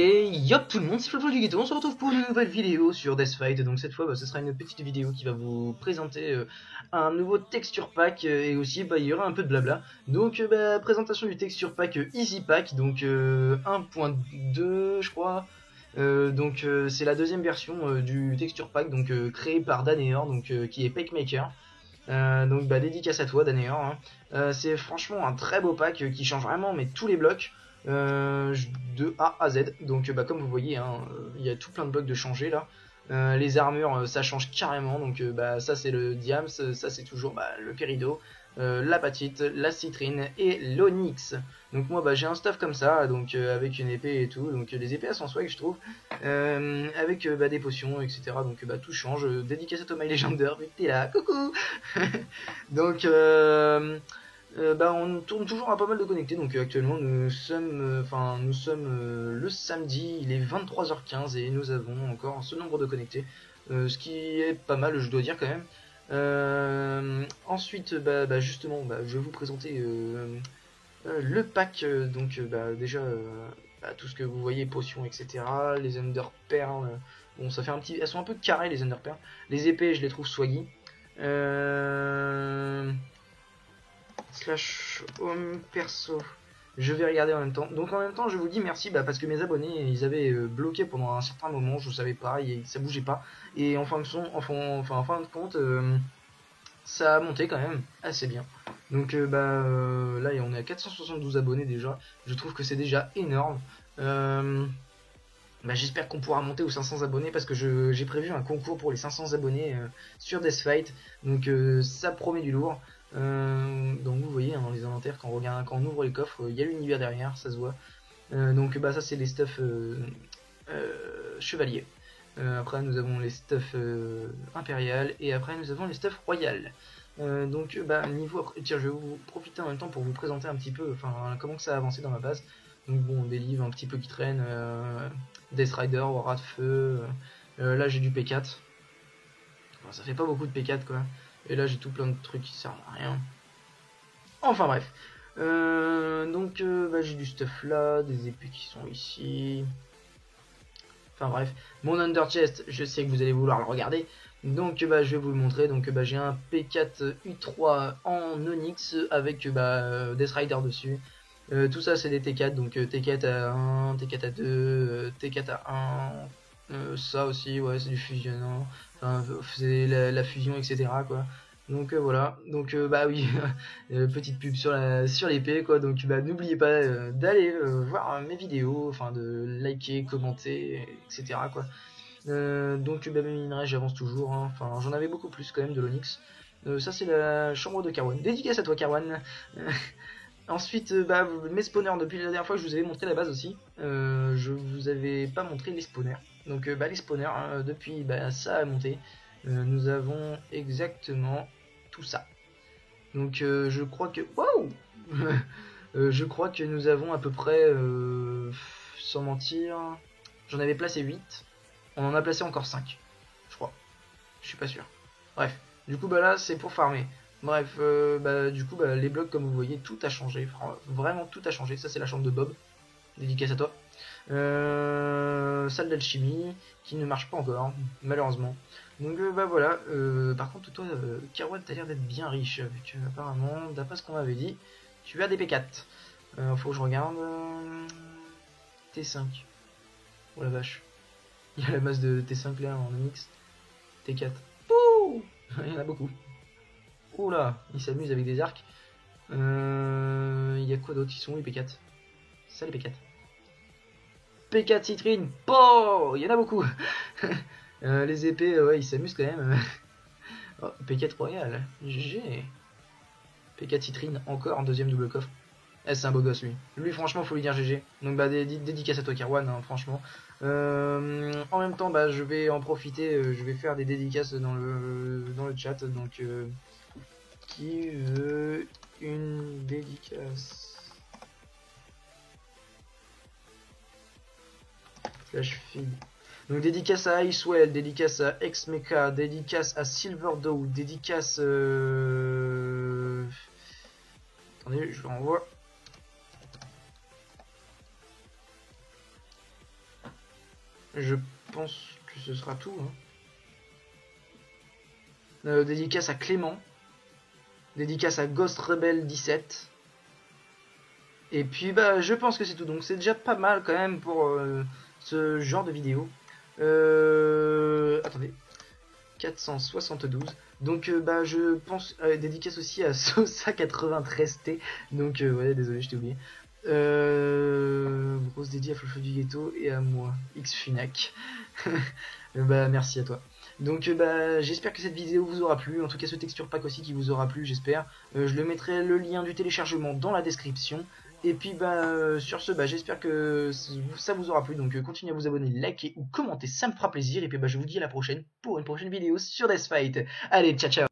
Et yop tout le monde, c'est Flopflop du Ghetto, on se retrouve pour une nouvelle vidéo sur Death Fight. Donc cette fois ce sera une petite vidéo qui va vous présenter un nouveau texture pack et aussi il y aura un peu de blabla. Donc présentation du texture pack Easy Pack, donc 1.2 je crois. C'est la deuxième version du texture pack, donc créé par Daneor, donc qui est Packmaker. Dédicace à toi Daneor, hein. C'est franchement un très beau pack qui change vraiment mais tous les blocs de A à Z. Donc comme vous voyez, hein, il y a tout plein de blocs de changer là. Les armures ça change carrément, donc ça c'est le Diams, ça c'est toujours le Peridot, la Patite, la Citrine et l'Onyx. Donc moi j'ai un stuff comme ça, donc avec une épée et tout, donc les épées elles sont swag je trouve, avec des potions etc, donc tout change. Dédicace à toi My Legender, vu que t'es là, coucou. Donc on tourne toujours à pas mal de connectés, donc actuellement nous sommes le samedi, il est 23h15 et nous avons encore ce nombre de connectés, ce qui est pas mal je dois dire quand même. Ensuite justement je vais vous présenter le pack, déjà tout ce que vous voyez, potions etc, les Ender Pearls, bon ça fait un petit, elles sont un peu carrées les Ender Pearls, les épées je les trouve swaggy. Slash home perso, je vais regarder en même temps. Donc en même temps je vous dis merci parce que mes abonnés ils avaient bloqué pendant un certain moment, je savais pas, ça bougeait pas, et en fin de compte ça a monté quand même assez bien. Donc là on est à 472 abonnés déjà, je trouve que c'est déjà énorme. J'espère qu'on pourra monter aux 500 abonnés parce que j'ai prévu un concours pour les 500 abonnés sur Death Fight, donc ça promet du lourd. Donc vous voyez dans les inventaires, quand on ouvre les coffres, il y a l'univers derrière, ça se voit. Ça c'est les stuff chevaliers. Après nous avons les stuff impérial, et après nous avons les stuff royal. Niveau après, tiens, je vais vous profiter en même temps pour vous présenter un petit peu comment que ça a avancé dans ma base. Donc bon, des livres un petit peu qui traînent, Death Rider, Aura de Feu, là j'ai du P4, enfin, ça fait pas beaucoup de P4 quoi, et là j'ai tout plein de trucs qui servent à rien, enfin bref. J'ai du stuff là, des épées qui sont ici, enfin bref. Mon under chest, je sais que vous allez vouloir le regarder, donc je vais vous le montrer. Donc j'ai un P4 U3 en Onyx avec Death Rider dessus. Tout ça c'est des T4, donc T4 à 1, T4 à 2, T4 à 1, ça aussi ouais c'est du fusionnant, enfin c'est la fusion etc quoi. Donc voilà, donc oui, petite pub sur l'épée quoi, donc n'oubliez pas d'aller voir mes vidéos, enfin de liker, commenter etc quoi. Minerai j'avance toujours, hein. Enfin j'en avais beaucoup plus quand même de l'Onyx. Ça c'est la chambre de Karwan, dédicace à toi Karwan. Ensuite, mes spawners, depuis la dernière fois je vous avais montré la base aussi, je vous avais pas montré les spawners. Donc les spawners, hein, depuis ça a monté, nous avons exactement tout ça. Donc je crois que... Wow. Je crois que nous avons à peu près, sans mentir, j'en avais placé 8, on en a placé encore 5, je crois, je suis pas sûr. Bref, du coup là c'est pour farmer. Bref, les blocs comme vous voyez, tout a changé, vraiment tout a changé. Ça c'est la chambre de Bob, dédicace à toi. Salle d'alchimie qui ne marche pas encore malheureusement. Donc voilà, par contre toi Karwan t'as l'air d'être bien riche, vu que apparemment d'après ce qu'on m'avait dit tu as des P4. Faut que je regarde, T5, oh la vache, il y a la masse de T5 là en mix. T4, ouh, il y en a beaucoup. Oula, il s'amuse avec des arcs. Il y a quoi d'autre? Ils sont où les P4? Ça les P4. P4 citrine, oh, il y en a beaucoup. Les épées, ouais, ils s'amusent quand même. Oh, P4 royal, GG. P4 citrine, encore un deuxième double coffre. C'est un beau gosse lui. Lui franchement faut lui dire GG. Donc dédicace à toi Karwan, hein, franchement. En même temps je vais en profiter, je vais faire des dédicaces dans le chat. Donc qui veut une dédicace? Slash feed. Donc dédicace à Icewell, dédicace à Xmecha, dédicace à Silverdow, dédicace attendez, je le renvoie. Je pense que ce sera tout. Dédicace à Clément. Dédicace à Ghost Rebel 17. Et puis bah je pense que c'est tout. Donc c'est déjà pas mal quand même pour ce genre de vidéo. Attendez. 472. Donc bah je pense dédicace aussi à Sosa 93T. Donc ouais, désolé, je t'ai oublié. Grosse dédiée à Flofo du Ghetto et à moi, Xfunac. Bah merci à toi. Donc bah j'espère que cette vidéo vous aura plu. En tout cas ce texture pack aussi qui vous aura plu, j'espère. Je le mettrai le lien du téléchargement dans la description. Et puis bah sur ce bah j'espère que ça vous aura plu. Donc continuez à vous abonner, liker ou commenter, ça me fera plaisir. Et puis bah je vous dis à la prochaine pour une prochaine vidéo sur Death Fight. Allez, ciao ciao.